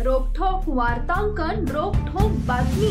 रोखठोक वार्तांकन, रोखठोक बातमी।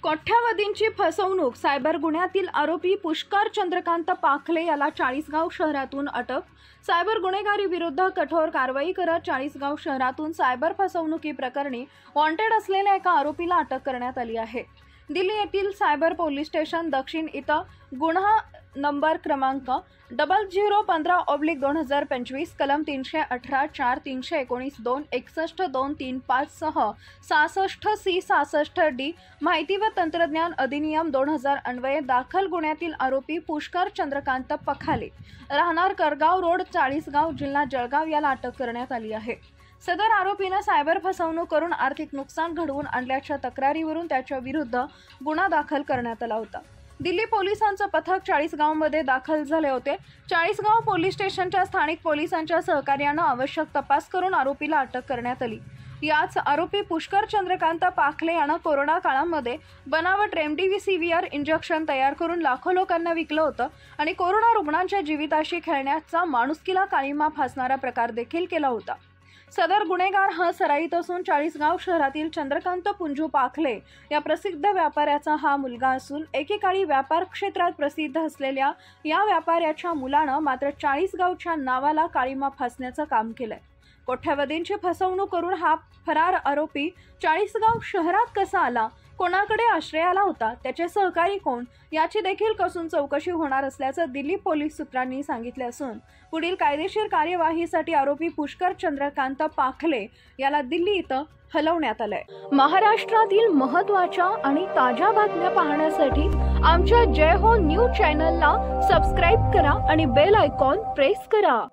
कोट्यावधींची फसवणूक, सायबर गुन्ह्यातील आरोपी पुष्कर चंद्रकांत पाखले याला चाळीसगाव शहरातून अटक। सायबर गुन्हेगारी विरुद्ध कठोर कारवाई करत चाळीसगाव शहरातून सायबर फसवणुकी प्रकरणी वॉन्टेड असलेल्या एका आरोपीला अटक करण्यात आली आहे। दिल्ली येथील सायबर पोलीस स्टेशन दक्षिण इथं गुन्हा नंबर क्रमांक 0015/2025 कलम 318 4 319 2 61 235 सह 66 C 66 D माहिती व तंत्रज्ञान अधिनियम 2000 अन्वये दाखल गुन्ह्यातील आरोपी पुष्कर चंद्रकांत पखाले राहणार करगाव रोड, चाळीसगाव, जिल्हा जळगाव याला अटक करण्यात आली आहे। सदर आरोपीने सायबर फसवणूक करून आर्थिक नुकसान घडवून आणल्याच्या तक्रारीवरून त्याच्या विरुद्ध गुन्हा दाखल करण्यात आला होता। दिल्ली पोलिसांचं पथक चाळीसगावमध्ये दाखल झाले होते। चाळीसगाव पोलीस स्टेशनच्या स्थानिक पोलिसांच्या सहकार्याने आवश्यक तपास करून आरोपीला अटक करण्यात आली। याच आरोपी पुष्कर चंद्रकांत पाखले यानं कोरोना काळामध्ये बनावट रेमडेसिविर इंजेक्शन तयार करून लाखो लोकांना विकलं होतं आणि कोरोना रुग्णांच्या जीविताशी खेळण्याचा माणुसकीला काळीमा फासणारा प्रकार देखील केला होता। सदर गुन्हेगार हा सराईत असून चाळीसगाव शहरातील चंद्रकांत पुंजू पाखले या प्रसिद्ध व्यापाऱ्याचा हा मुलगा असून एकेकाळी व्यापार क्षेत्रात प्रसिद्ध असलेल्या या व्यापाऱ्याच्या मुलानं मात्र चाळीसगावच्या नावाला काळीमा फासण्याचं काम केलंय। कोट्यावधींची फसवणूक करून हा फरार आरोपी चाळीसगाव शहरात कसा आला, कोणाकडे आश्रयाला होता, त्याचे सहकारी कोण याची देखील कसून चौकशी होणार असल्याचं दिल्ली पोलीस सूत्रांनी सांगितले असून पुढील कायदेशीर कार्यवाहीसाठी आरोपी पुष्कर चंद्रकांत पाखले याला दिल्ली इथं हलवण्यात आलंय। महाराष्ट्रातील महत्त्वाच्या आणि ताज्या बातम्या पाहण्यासाठी आमच्या जय हो न्यूज चॅनलला सबस्क्राइब करा आणि बेल आयकॉन प्रेस करा।